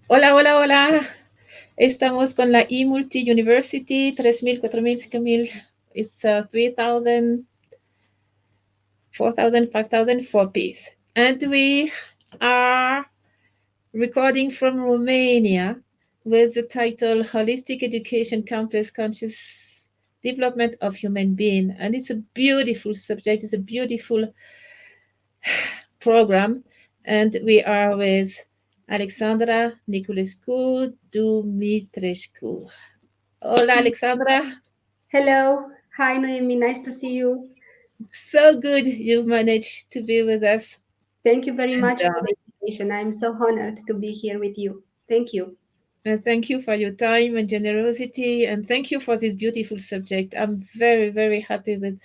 Hola, hola, hola. Estamos con la eMulti University 3000, 4000, 5000. It's 3000, 4000, 5000 for piece. And we are recording from Romania with the title Holistic Education Campus Conscious Development of Human Being. And it's a beautiful subject, it's a beautiful program. And we are with Alexandra Niculescu Dumitrescu. Hola, Alexandra. Hello. Hi, Noemi. Nice to see you. So good you managed to be with us. Thank you very And, much for the invitation. I'm so honored to be here with you. Thank you. thank you for your time and generosity. And thank you for this beautiful subject. I'm very, very happy with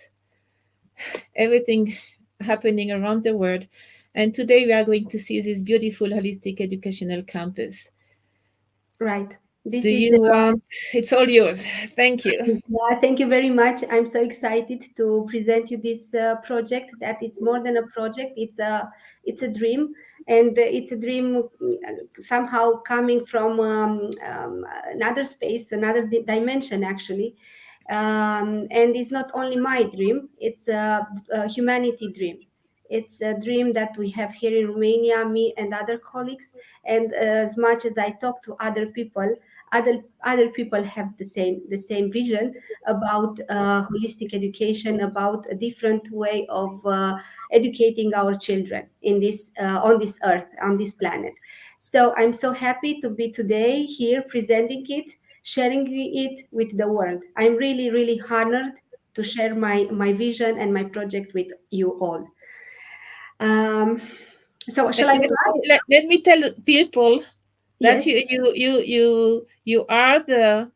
everything happening around the world. And today we are going to see this beautiful holistic educational campus. Right. Do This is you want? It's all yours. Thank you. Yeah, thank you very much. I'm so excited to present you this project. That it's more than a project. It's a dream, and it's a dream somehow coming from another space, another dimension, actually. And it's not only my dream; it's a humanity dream. It's a dream that we have here in Romania, me and other colleagues. And as much as I talk to other people, other people have the same vision about holistic education, about a different way of educating our children in this on this earth, on this planet. So I'm so happy to be today here presenting it, sharing it with the world. I'm really, really honored to share my vision and my project with you all. um, so Let, shall I let, start? let me tell people that Yes. you are the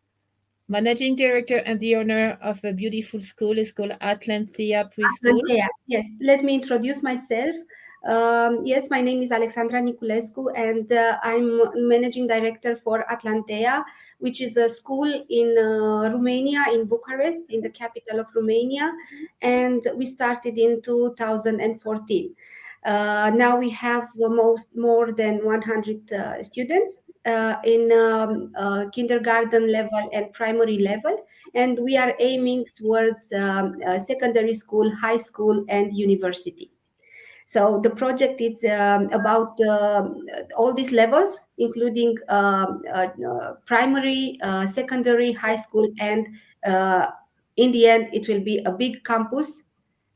managing director and the owner of a beautiful school. It's called Atlantia Preschool. Atlantea. Yes, let me introduce myself. Yes, my name is Alexandra Niculescu, and I'm managing director for Atlantea, which is a school in Romania, in Bucharest, in the capital of Romania, and we started in 2014. Now we have more than 100 students in kindergarten level and primary level, and we are aiming towards secondary school, high school, and university. So the project is about all these levels, including primary, secondary, high school, and uh, in the end, it will be a big campus,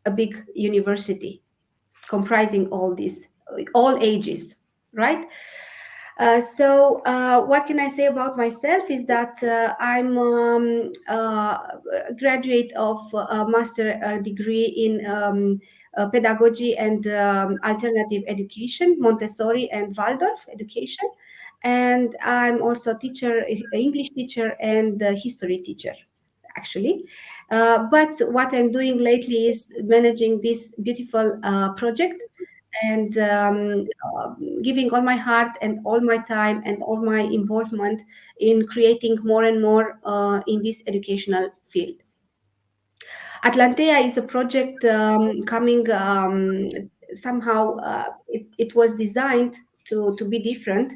a big university, comprising all these, all ages, right? What can I say about myself is that I'm a graduate of a master degree in pedagogy and alternative education, Montessori and Waldorf education, and I'm also a teacher, English teacher, and a history teacher, actually. But what I'm doing lately is managing this beautiful project and giving all my heart and all my time and all my involvement in creating more and more in this educational field. Atlantea is a project coming somehow, it was designed to be different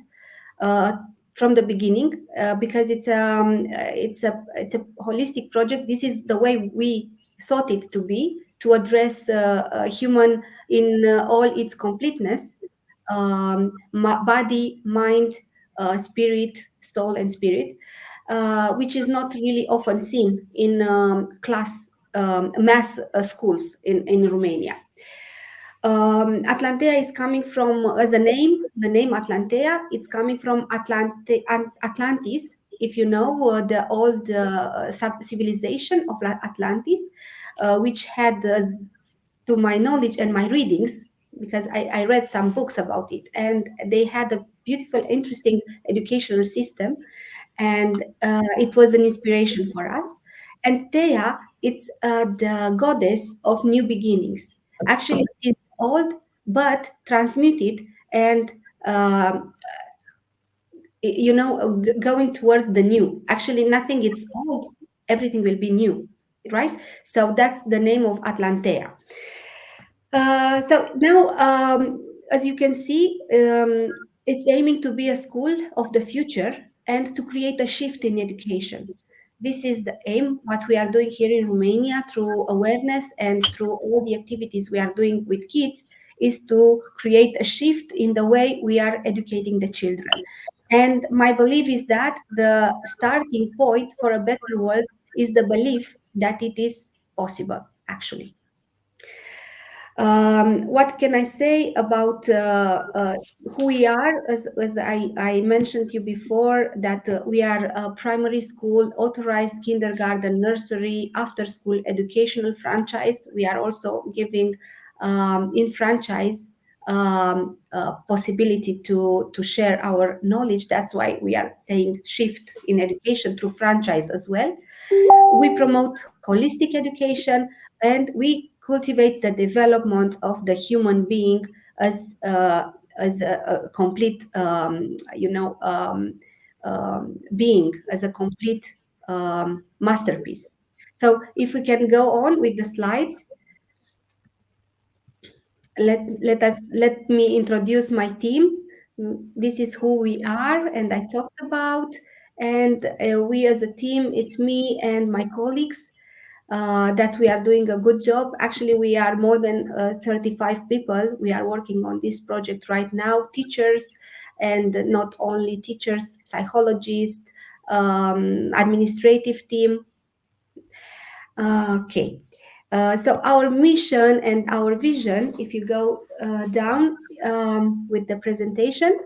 uh, from the beginning because it's a holistic project. This is the way we thought it to be, to address a human in all its completeness, body, mind, spirit, soul, and spirit, which is not really often seen in class mass schools in Romania. Atlantea is coming from, as a name, the name Atlantea, it's coming from Atlantis. If you know the old civilization of Atlantis, which had, to my knowledge and my readings, because I read some books about it, and they had a beautiful, interesting educational system, and it was an inspiration for us. And Thea, it's the goddess of new beginnings. Actually, it is old but transmuted and um, going towards the new. Actually, nothing is old; everything will be new, right? So that's the name of Atlantea. So now, as you can see. It's aiming to be a school of the future and to create a shift in education. This is the aim, what we are doing here in Romania through awareness and through all the activities we are doing with kids, is to create a shift in the way we are educating the children. And my belief is that the starting point for a better world is the belief that it is possible, actually. What can I say about who we are? As I mentioned to you before, that we are a primary school, authorized kindergarten, nursery, after school educational franchise. We are also giving in franchise possibility to share our knowledge. That's why we are saying shift in education through franchise as well. We promote holistic education, and we cultivate the development of the human being as a complete being, as a complete masterpiece. So if we can go on with the slides, let me introduce my team. This is who we are, and I talked about. And we as a team, it's me and my colleagues, that we are doing a good job. Actually, we are more than 35 people. We are working on this project right now, teachers, and not only teachers, psychologists, administrative team. Okay. So our mission and our vision, if you go down with the presentation,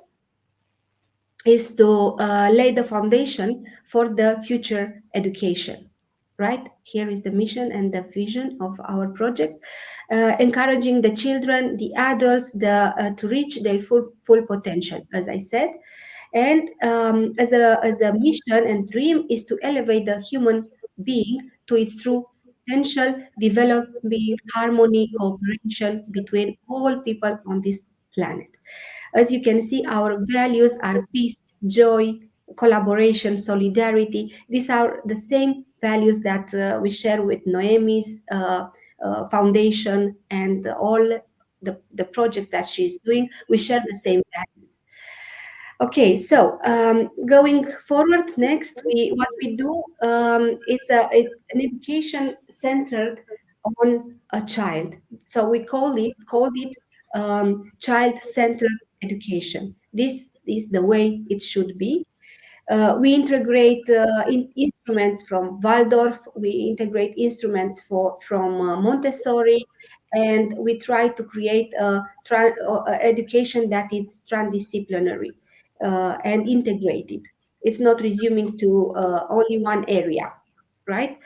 is to lay the foundation for the future education. Right here is the mission and the vision of our project, encouraging the children, the adults, to reach their full potential, as I said. And as a mission and dream is to elevate the human being to its true potential, developing harmony, cooperation between all people on this planet. As you can see, our values are peace, joy, collaboration, solidarity. These are the same values that we share with Noemi's foundation and all the projects that she's doing. We share the same values. Okay, so going forward, next, what we do is an education centered on a child. So we called it child-centered education. This is the way it should be. We integrate instruments from Waldorf. We integrate instruments from Montessori, and we try to create education that is transdisciplinary and integrated. It's not resuming to only one area, right?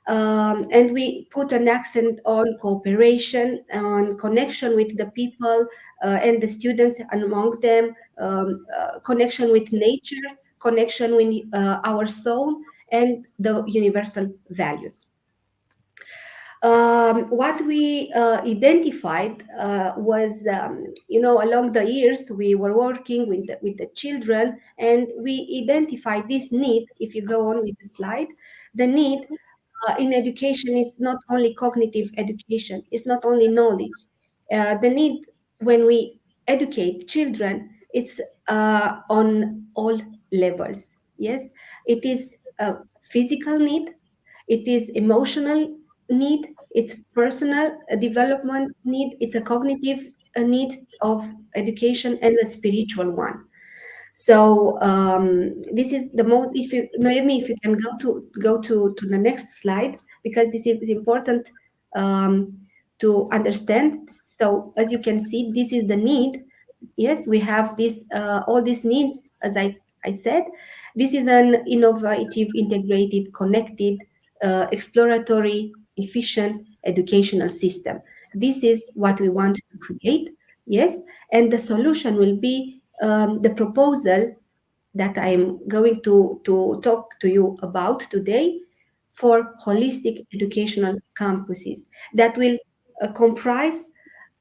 And we put an accent on cooperation, on connection with the people and the students among them, connection with nature, connection with our soul, and the universal values. What we identified was, along the years, we were working with the children, and we identified this need. If you go on with the slide, the need in education is not only cognitive education, it's not only knowledge. The need when we educate children, it's on all levels. Yes, it is a physical need, it is emotional need, it's personal development need, it's a cognitive need of education, and a spiritual one. So this is the most. If you, Noemi, if you can go to the next slide, because this is important um, to understand. So as you can see, this is the need. Yes, we have this all these needs. As I said, this is an innovative, integrated, connected, exploratory, efficient educational system. This is what we want to create. Yes, and the solution will be the proposal that I'm going to talk to you about today for holistic educational campuses that will comprise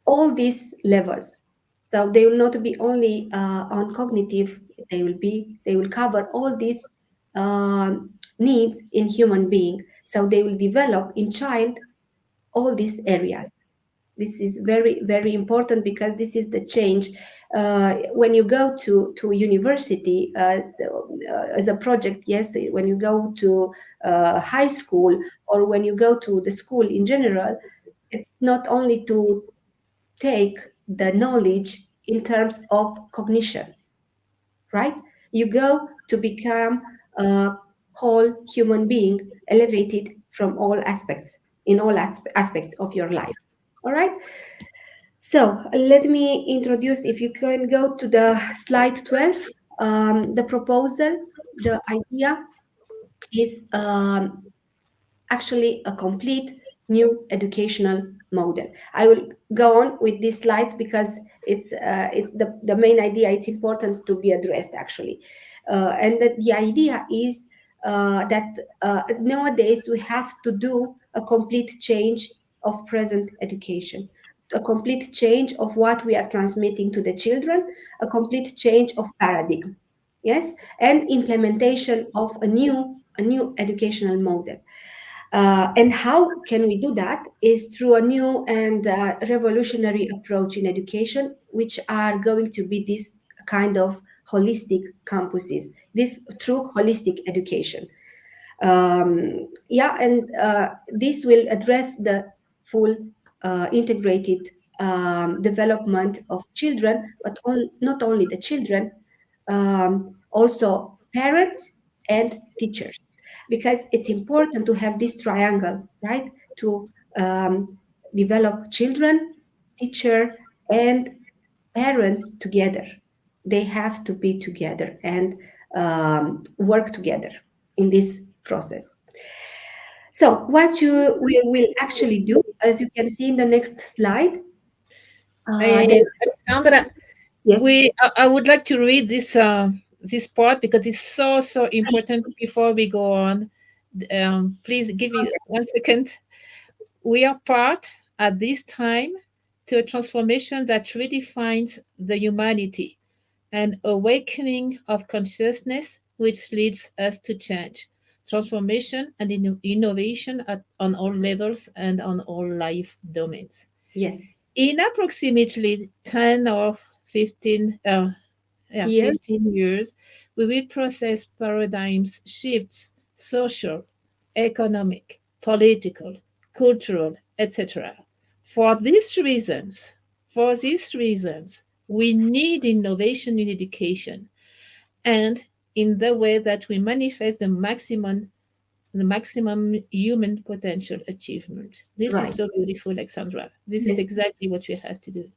all these levels. So they will not be only on cognitive, they will cover all these needs in human being. So they will develop in child all these areas. This is very, very important because this is the change. When you go to university as a project, yes, when you go to high school, or when you go to the school in general, it's not only to take the knowledge in terms of cognition, right? You go to become a whole human being, elevated from all aspects, in all aspects of your life. All right. So let me introduce, if you can go to the slide 12, the proposal, the idea is actually a complete new educational model. I will go on with these slides because it's the main idea. It's important to be addressed actually, and that the idea is that nowadays we have to do a complete change of present education, a complete change of what we are transmitting to the children, a complete change of paradigm, yes, and implementation of a new educational model. And how can we do that is through a new and revolutionary approach in education, which are going to be this kind of holistic campuses, this true holistic education. Yeah, and this will address the full integrated development of children, but not only the children, also parents and teachers, because it's important to have this triangle, right? To develop children, teacher, and parents together. They have to be together and work together in this process. So, what we will actually do, as you can see in the next slide, there, Alexandra, yes, I would like to read this part because it's so important before we go on. Please give me 1 second. We are part at this time to a transformation that redefines the humanity, an awakening of consciousness which leads us to change, transformation, and innovation on all levels and on all life domains. yes, In approximately 10 or 15, here, 15 years, we will process paradigms shifts, social, economic, political, cultural, etc. For these reasons, for these reasons, we need innovation in education and in the way that we manifest the maximum human potential achievement. This is right. so beautiful, Alexandra. This is Yes. exactly what we have to do.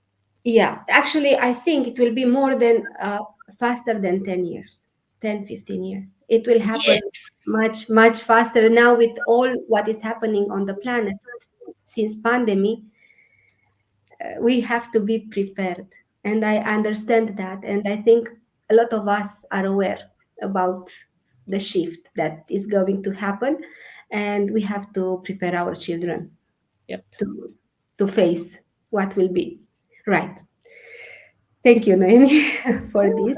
Yeah, actually, I think it will be more than faster than 10 years, 10, 15 years. It will happen Yes. much, much faster now with all what is happening on the planet since pandemic. We have to be prepared. And I understand that. And I think a lot of us are aware about the shift that is going to happen. And we have to prepare our children Yep. to, to face what will be. Right. Thank you, Noemi, for this.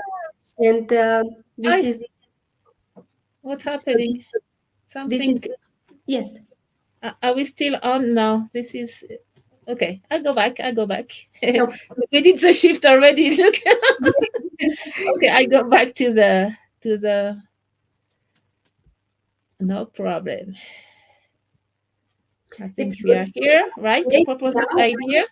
And this Hi, is what's so happening? this is Something. yes. Are we still on now? This is okay. I'll go back. I'll go back. No. We did the shift already. Look. Okay, I go back to the. No problem. I It's think we good. are here, right? The Okay, proposal now idea.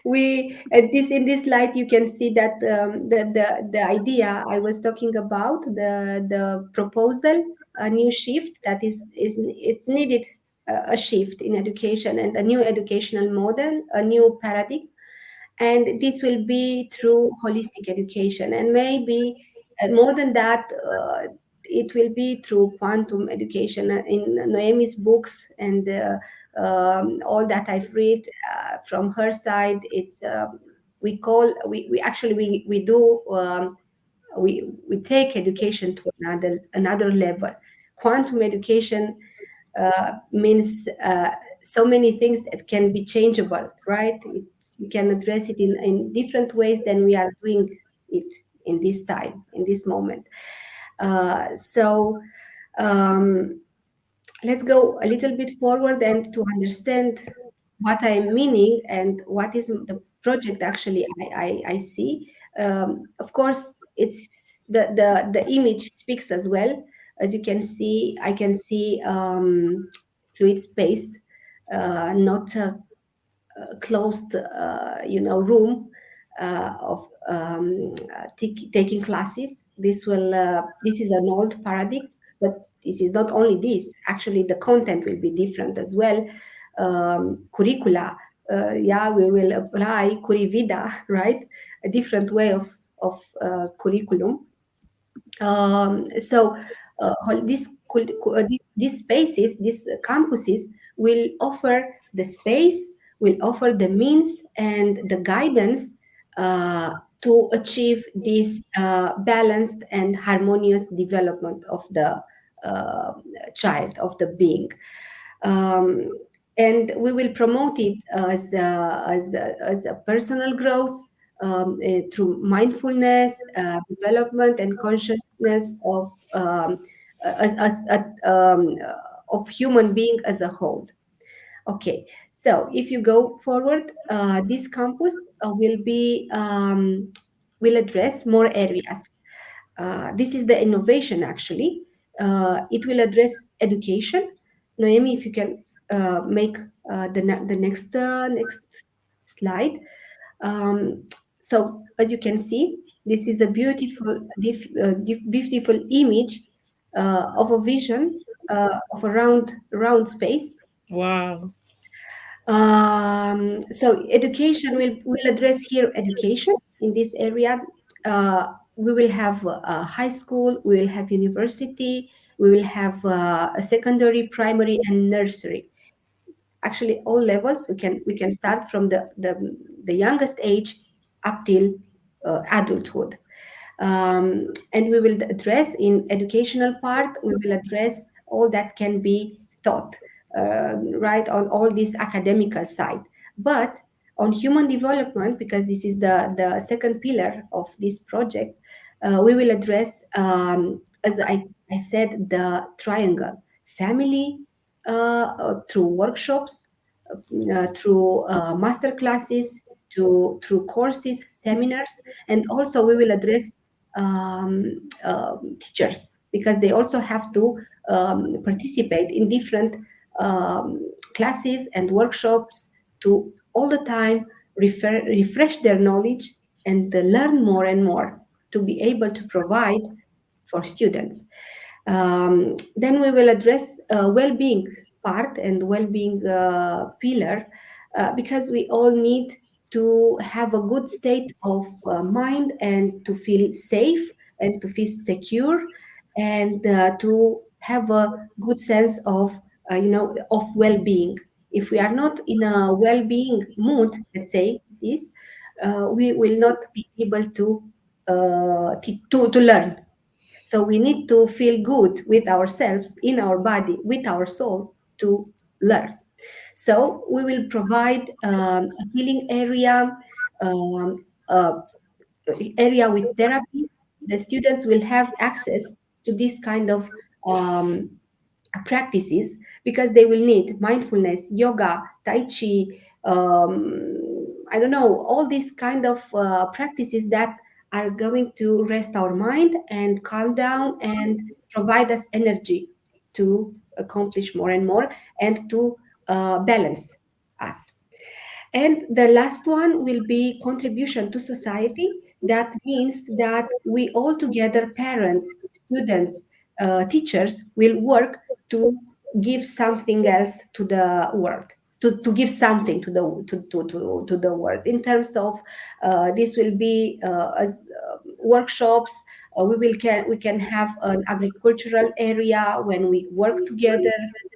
we at this in this slide you can see that the idea I was talking about, the proposal, a new shift that is it's needed, a shift in education and a new educational model, a new paradigm, and this will be through holistic education, and maybe more than that, it will be through quantum education. In Noemi's books and all that I've read from her side, it's we actually we do we take education to another level. Quantum education means so many things that can be changeable, right? You can address it in different ways than we are doing it in this time, in this moment. So um, let's go a little bit forward and to understand. what I'm meaning and what is the project actually I see. Of course, it's the image speaks as well. As you can see, I can see fluid space, not closed, room of taking classes. This is an old paradigm, but this is not only this. Actually, the content will be different as well. Curricula, yeah, we will apply Currivida, right? A different way of curriculum. So these spaces, these campuses will offer the space, will offer the means and the guidance to achieve this balanced and harmonious development of the uh, child, of the being. um, and we will promote it as a personal growth, through mindfulness, development, and consciousness of human being as a whole. Okay, so if you go forward, this campus will address more areas. This is the innovation actually. It will address education. Noemi, if you can make the next slide. Um, so as you can see, this is a beautiful image of a vision of a round space. Wow. So education will address here education in this area. We will have a high school, we will have university, we will have a secondary, primary, and nursery. Actually, all levels. We can start from the youngest age up till adulthood. And we will address in educational part, we will address all that can be taught, right, on all this academical side. But on human development, because this is the second pillar of this project, we will address, as I said, the triangle: family, through workshops, through master classes, through courses, seminars, and also we will address teachers, because they also have to participate in different classes and workshops to all the time refresh their knowledge and learn more and more to be able to provide for students. Then we will address well-being part and well-being pillar, because we all need to have a good state of mind and to feel safe and to feel secure, and to have a good sense of well-being. If we are not in a well-being mood, let's say this, we will not be able to learn. So we need to feel good with ourselves, in our body, with our soul to learn. So we will provide a healing area, um, uh, area with therapy. The students will have access to this kind of um, practices, because they will need mindfulness, yoga, tai chi, I don't know, all these kind of practices that are going to rest our mind and calm down and provide us energy to accomplish more and more, and to balance us. And the last one will be contribution to society. That means that we all together, parents, students, teachers, will work to give something else to the world. To give something to the world in terms of this will be as workshops. We can have an agricultural area when we work together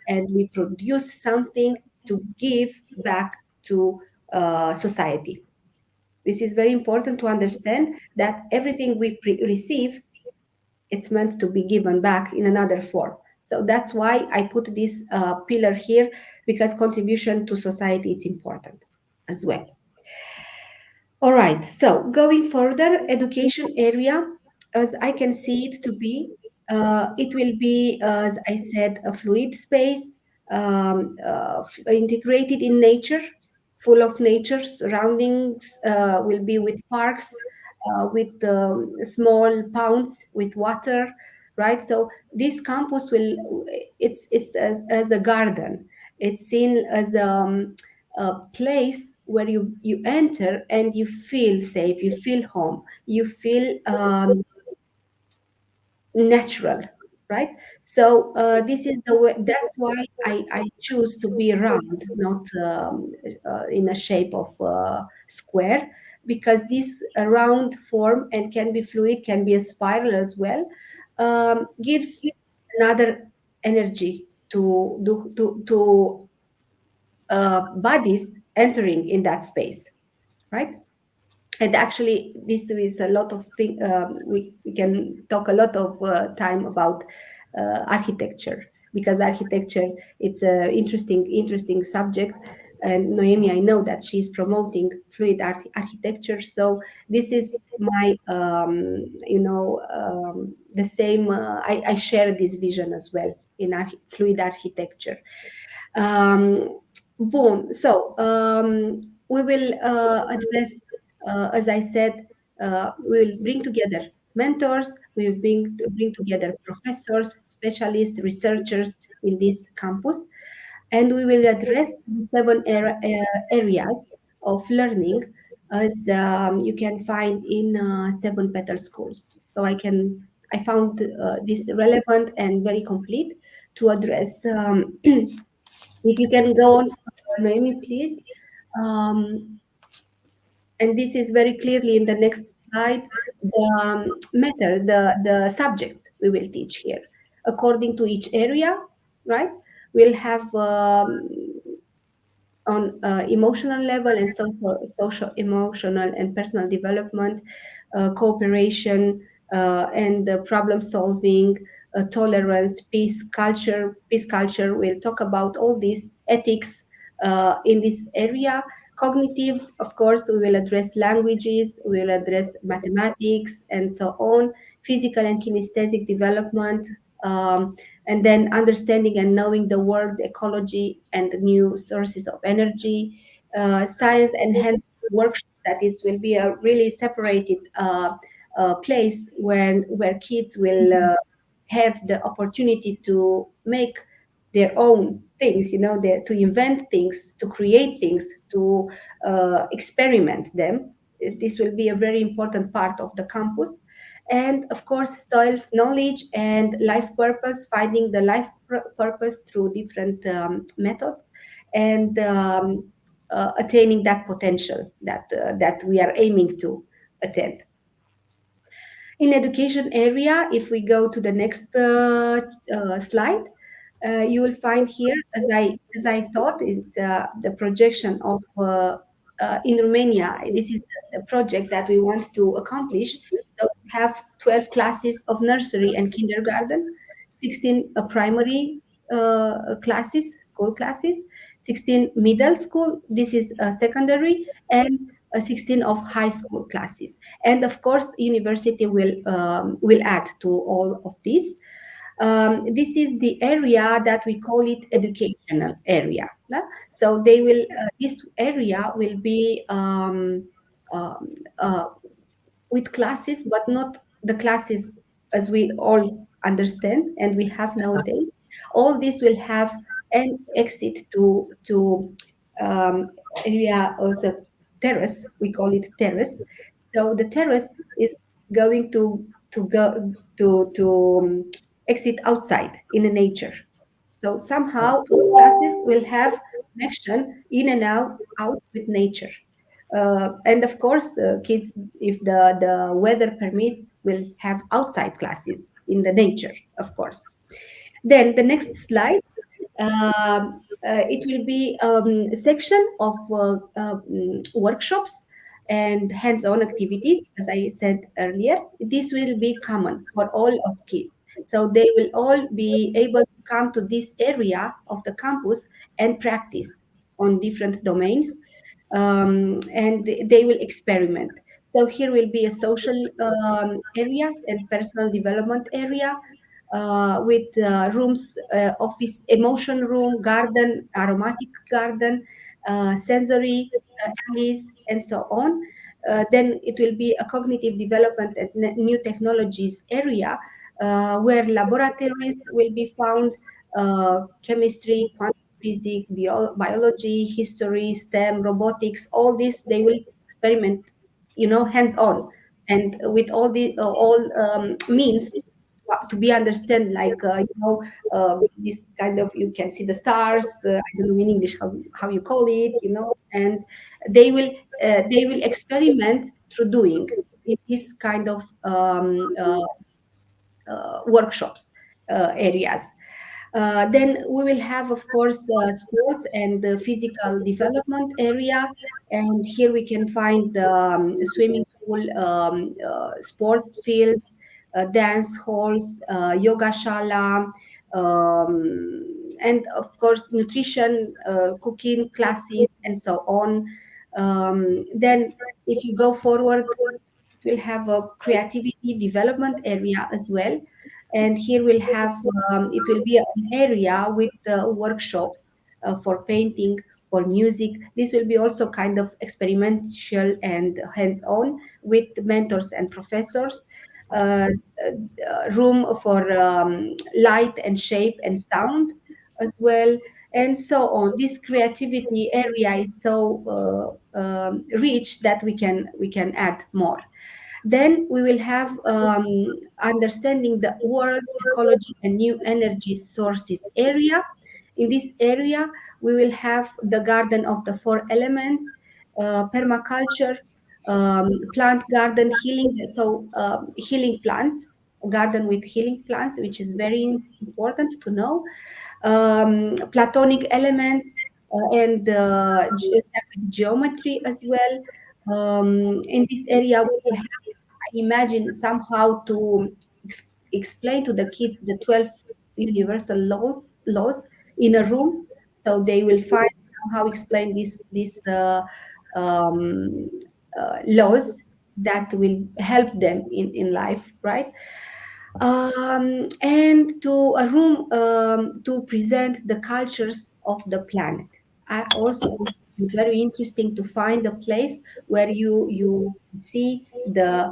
and we produce something to give back to society. This is very important to understand that everything we receive, it's meant to be given back in another form. So that's why I put this pillar here, because contribution to society is important as well. All right. So going further, education area, as I can see it to be, it will be, as I said, a fluid space. integrated in nature, full of nature surroundings, will be with parks, with small ponds with water, right? So this campus will, it's as a garden. It's seen as a place where you enter and you feel safe, you feel home, you feel natural, right? So this is the way, that's why I choose to be round, not in a shape of square, because this round form, and can be fluid, can be a spiral as well, gives another energy to bodies entering in that space, right? And actually this is a lot of thing, we can talk a lot of time about architecture, because architecture, it's a interesting subject. And Noemi, I know that she's promoting fluid architecture, so this is my the same, I share this vision as well in fluid architecture. um, Boom. So we will address, as I said, we will bring together mentors, we will bring together professors, specialists, researchers in this campus, and we will address the seven areas of learning, as you can find in seven petal schools. So I found this relevant and very complete to address. If you can go on, Noemi, please. Um, and this is very clearly in the next slide, the method, the subjects we will teach here. According to each area, right? We'll have on emotional level and social, emotional and personal development, cooperation, and problem solving, tolerance, peace culture. We'll talk about all these ethics in this area. Cognitive, of course, we will address languages, we will address mathematics, and so on. Physical and kinesthetic development. And then understanding and knowing the world, ecology, and the new sources of energy, science enhanced workshop, that is will be a really separated place where kids will have the opportunity to make their own things, to invent things, to create things, to experiment them. This will be a very important part of the campus. And of course, self knowledge and life purpose, finding the life purpose through different methods, and attaining that potential that we are aiming to attain. In education area, if we go to the next slide, you will find here, as I thought, it's the projection of in Romania. This is the project that we want to accomplish. So we have 12 classes of nursery and kindergarten, 16 primary classes, school classes, 16 middle school. This is secondary, and 16 of high school classes. And of course, university will add to all of this. This is the area that we call it educational area. So they will this area will be um, uh, with classes, but not the classes as we all understand and we have nowadays. All this will have an exit to area, also terrace. We call it terrace. So the terrace is going to go to exit outside in the nature. So somehow all classes will have connection in and out with nature. And of course, kids, if the weather permits, will have outside classes in the nature, of course. Then the next slide, it will be a section of workshops and hands-on activities. As I said earlier, this will be common for all of kids. So they will all be able to come to this area of the campus and practice on different domains, and they will experiment. So here will be a social area and personal development area, with rooms, office, emotion room, garden, aromatic garden, sensory alleys, and so on. Then it will be a cognitive development and new technologies area where laboratories will be found, chemistry, quantum physics, biology, history, STEM, robotics, all this they will experiment, hands on, and with all the all means to be understand, like this kind of, you can see the stars, I don't know in English how you call it, and they will experiment through doing in this kind of workshops areas. Then we will have, of course, sports and the physical development area. And here we can find the swimming pool, sports fields, dance halls, yoga shala, and of course, nutrition, cooking classes, and so on. Then, if you go forward, we'll have a creativity development area as well, and here we'll have, it will be an area with workshops for painting, for music. This will be also kind of experimental and hands-on with mentors and professors. uh, Room for light and shape and sound as well, and so on. This creativity area is so rich that we can add more. Then we will have understanding the world ecology and new energy sources area. In this area, we will have the garden of the four elements, permaculture, plant garden healing. So healing plants, garden with healing plants, which is very important to know. Platonic elements and geometry as well. In this area, we will imagine somehow to explain to the kids the 12 universal laws in a room, so they will find somehow explain um, laws that will help them in life, right? And to a room to present the cultures of the planet. I also very interesting to find a place where you see the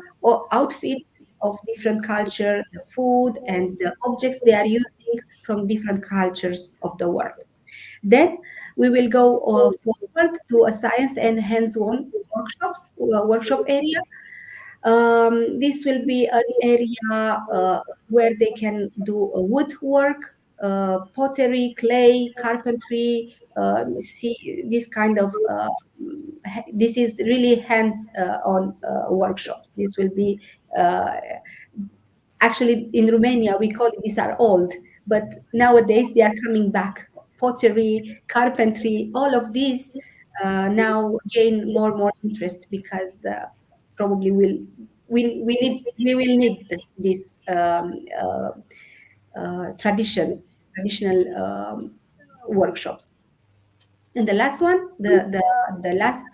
outfits of different culture, the food and the objects they are using from different cultures of the world. Then we will go forward to a science and hands-on workshop area. This will be an area where they can do woodwork, pottery, clay, carpentry. See this kind of. This is really hands-on workshops. This will be uh, actually in Romania we call it, these are old, but nowadays they are coming back. Pottery, carpentry, all of these now gain more interest because probably we will need this traditional workshops. And the last one, the last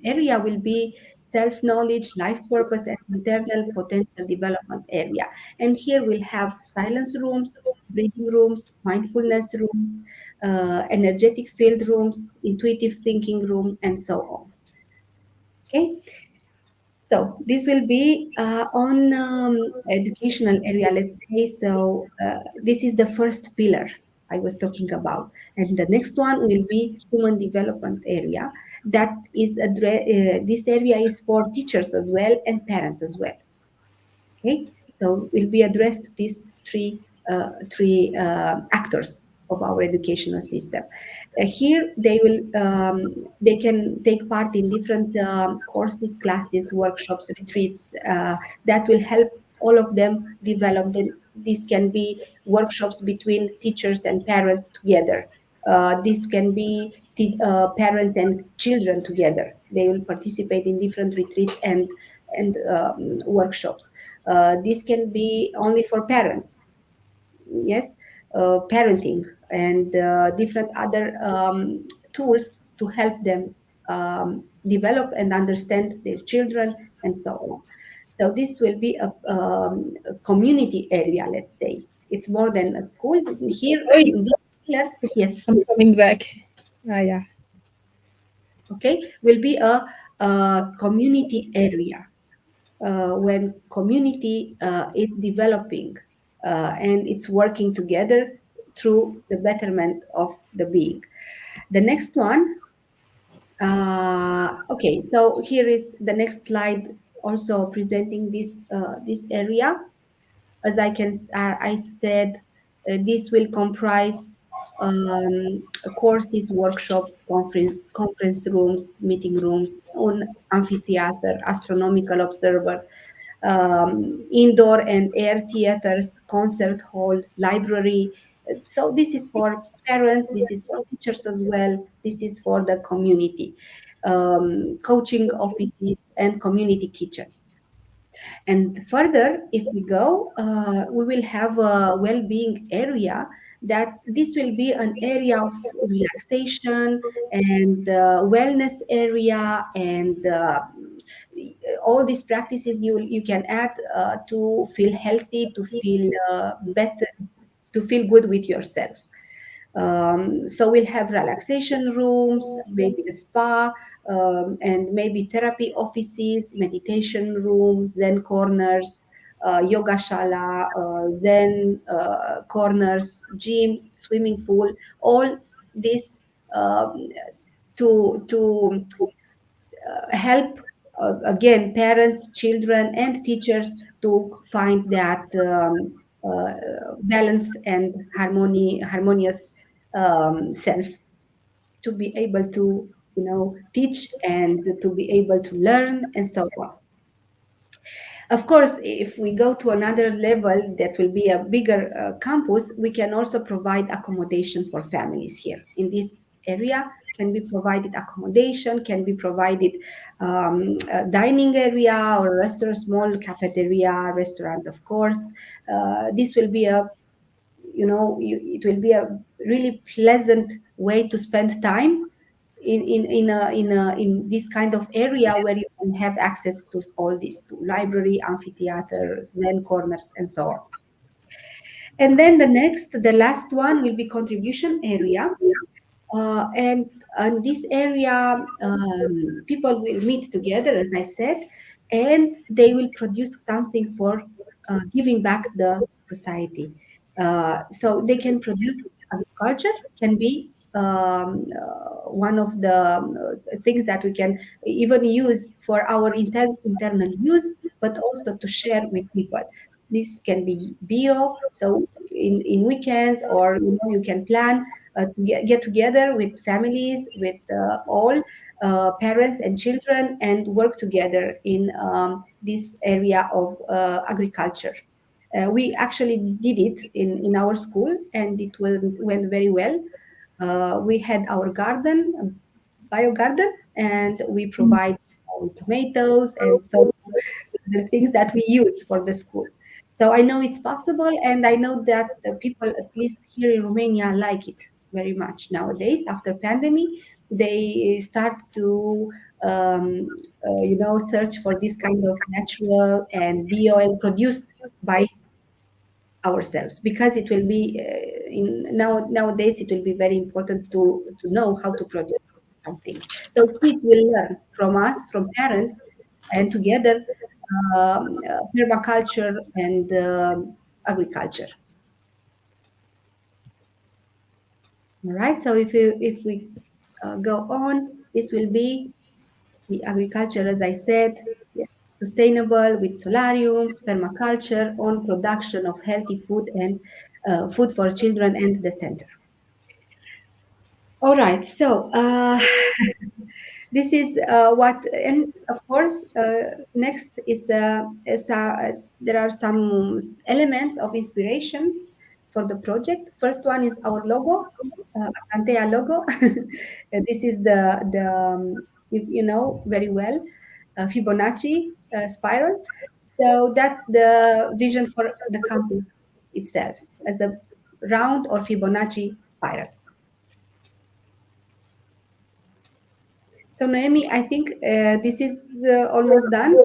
area will be self-knowledge, life purpose, and internal potential development area. And here we'll have silence rooms, breathing rooms, mindfulness rooms, energetic field rooms, intuitive thinking room, and so on. Okay. So this will be on educational area, let's say. So this is the first pillar I was talking about, and the next one will be human development area. That is this area is for teachers as well and parents as well. Okay, so will be addressed these three actors of our educational system. Here they can take part in different courses, classes, workshops, retreats that will help all of them develop. This can be workshops between teachers and parents together. This can be parents and children together. They will participate in different retreats and workshops. This can be only for parents, yes, parenting and different other tools to help them develop and understand their children and so on. So this will be a community area, let's say. It's more than a school. Here Oh, in this pillar, yes, I'm coming back. Ah, yeah. okay, will be a community area when community is developing and it's working together through the betterment of the being. The next one, okay, so here is the next slide, also presenting this area. As I said, this will comprise courses, workshops, conference rooms, meeting rooms, on amphitheater, astronomical observer, indoor and air theaters, concert hall, library. So this is for parents, this is for teachers as well, this is for the community, coaching offices and community kitchen. And further, if we go, we will have a well-being area, that this will be an area of relaxation and wellness area, and all these practices you can add to feel healthy, to feel better, to feel good with yourself. So we'll have relaxation rooms, maybe the spa, and maybe therapy offices, meditation rooms, Zen corners, yoga shala, Zen corners, gym, swimming pool, all this um, to help again parents, children, and teachers to find that uh, balance and harmonious self, to be able to teach and to be able to learn and so on. Of course, if we go to another level, that will be a bigger campus, we can also provide accommodation for families here in this area. Can be provided accommodation, can be provided a dining area or a restaurant, small cafeteria, restaurant, of course. This will be it will be a really pleasant way to spend time in this kind of area, where you can have access to all this, to library, amphitheaters, then corners, and so on. And then the last one will be contribution area. And in this area, people will meet together, as I said, and they will produce something for giving back the society. So they can produce agriculture, can be one of the things that we can even use for our internal use, but also to share with people. This can be bio, so in weekends, or you can plan to get together with families, with all parents and children, and work together in this area of agriculture. We actually did it in our school, and it went very well. We had our garden, bio garden, and we provide tomatoes and so the things that we use for the school. So I know it's possible, and I know that the people, at least here in Romania, like it very much nowadays. After pandemic, they start to search for this kind of natural and bio oil produced by ourselves, because it will be nowadays it will be very important to know how to produce something. So kids will learn from us, from parents, and together permaculture and agriculture. All right. So if we go on, this will be the agriculture, as I said, yes, sustainable with solariums, permaculture, on production of healthy food and food for children and the center. All right. So this is what, and of course, next is there are some elements of inspiration for the project. First one is our logo, Antea logo. This is you know very well, Fibonacci spiral. So that's the vision for the campus itself, as a round or Fibonacci spiral. So Noemi, I think this is almost done.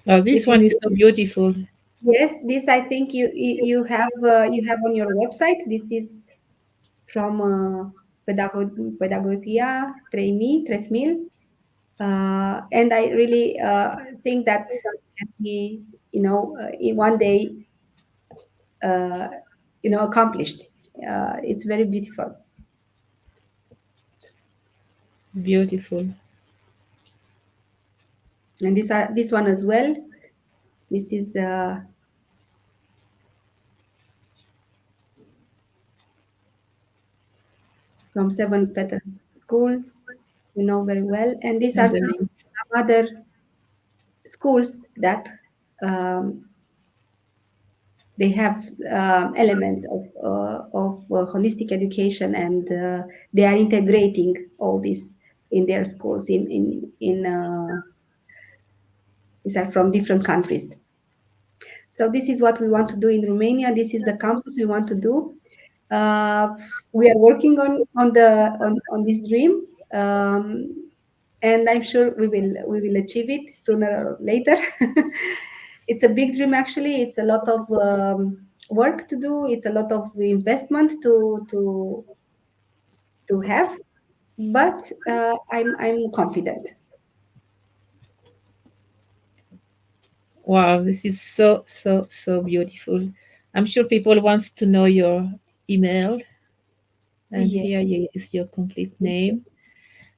Oh, If this one is you, so beautiful. yes, this I think you have on your website. This is from Pedagogia 3000. And I really think that can be, in one day, uh, accomplished. It's very beautiful. Beautiful. And this one as well. This is from Seven Peter School, you know very well. And these are And the links. some other schools that um, they have elements of holistic education, and they are integrating all this in their schools. These are from different countries. So this is what we want to do in Romania. This is the campus we want to do. Uh, we are working on this dream, um, and I'm sure we will achieve it sooner or later. It's a big dream, actually. It's a lot of work to do. It's a lot of investment to have, but I'm confident. Wow, this is so, so, so beautiful. I'm sure people wants to know your email, and Yeah. here is your complete name.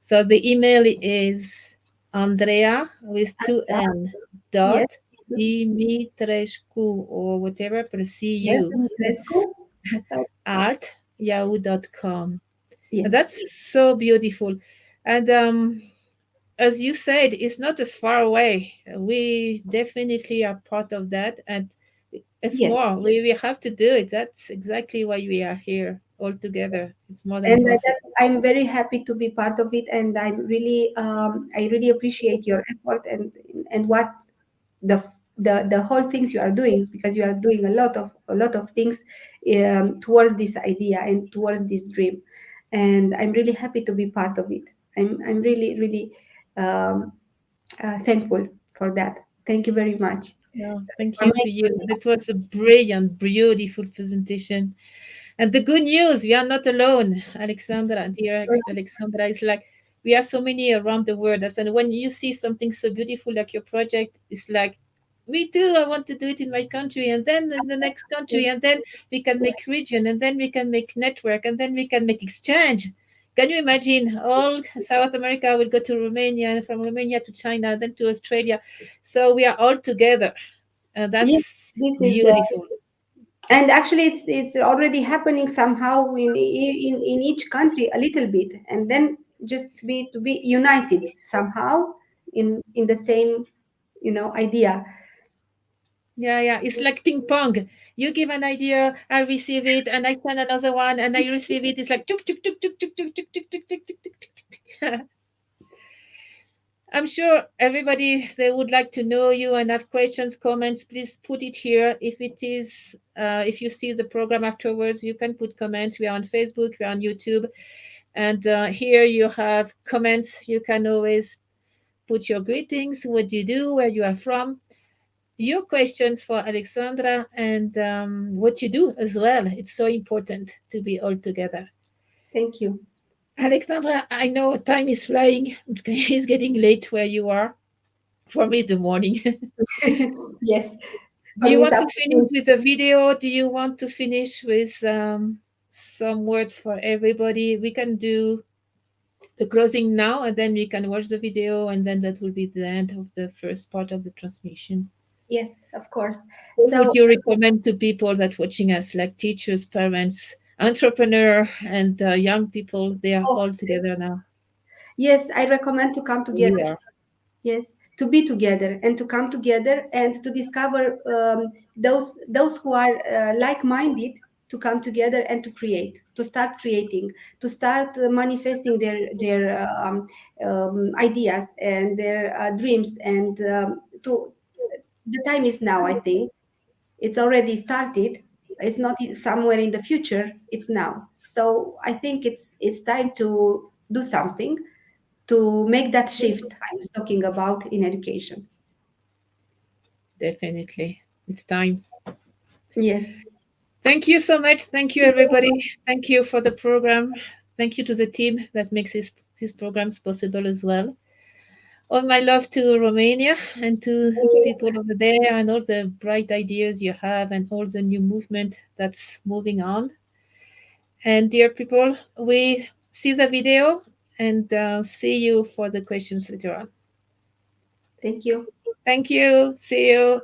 So the email is Andrea with two N Yes. dot Dimitrescu or whatever, Yes. pursue Dumitrescu. at yahoo.com. Yes. That's so beautiful. And as you said, it's not as far away. We definitely are part of that. And it's Yes. more, we have to do it. That's exactly why we are here all together. It's more than And possible. I'm very happy to be part of it, and I really appreciate your effort, and what the the whole things you are doing, because you are doing a lot of things towards this idea and towards this dream, and I'm really happy to be part of it. I'm really really um, thankful for that. Thank you very much. Yeah, thank For you my to you. That was a brilliant, beautiful presentation. And the good news, we are not alone, Alexandra, dear Alexandra. It's like we are so many around the world. And when you see something so beautiful like your project, it's like, me too, I want to do it in my country, and then in the yes, next country, yes, and then we can yes, make region, and then we can make network, and then we can make exchange. Can you imagine all South America will go to Romania, and from Romania to China, then to Australia. So we are all together. And yes. that's This is beautiful. and actually it's already happening somehow in each country a little bit, and then just to be united somehow in the same idea. Yeah, yeah. It's like ping pong. You give an idea, I receive it, and I send another one, and I receive it. It's like tuk tuk tuk tuk tuk tuk tuk tuk tuk tuk tuk tuk tuk tuk. I'm sure everybody they would like to know you and have questions, comments. Please put it here. If you see the program afterwards, you can put comments. We are on Facebook, we are on YouTube, and here you have comments. You can always put your greetings, what do you do, where you are from, your questions for Alexandra, and what you do as well. It's so important to be all together. Thank you. Alexandra, I know time is flying. It's getting late where you are. For me, the morning. Yes, Do for you me it's want up to to finish you. with a video? Do you want to finish with some words for everybody? We can do the closing now, and then we can watch the video, and then that will be the end of the first part of the transmission. Yes, of course. What would So you recommend to people that watching us, like teachers, parents, entrepreneur, and young people? They are all okay. together now. Yes, I recommend to come We together. are. Yes, to be together and to come together and to discover those who are like-minded, to come together and to create, to start creating, to start manifesting their ideas and their dreams. And to the time is now. I think it's already started. It's not somewhere in the future. It's now. So I think it's time to do something to make that shift I was talking about in education. definitely. It's time. Yes. Thank you so much. Thank you, everybody. Thank you for the program. Thank you to the team that makes these programs possible as well. All my love to Romania and to people over there, and all the bright ideas you have, and all the new movement that's moving on. And dear people, we see the video and see you for the questions later on. Thank you. Thank you. See you.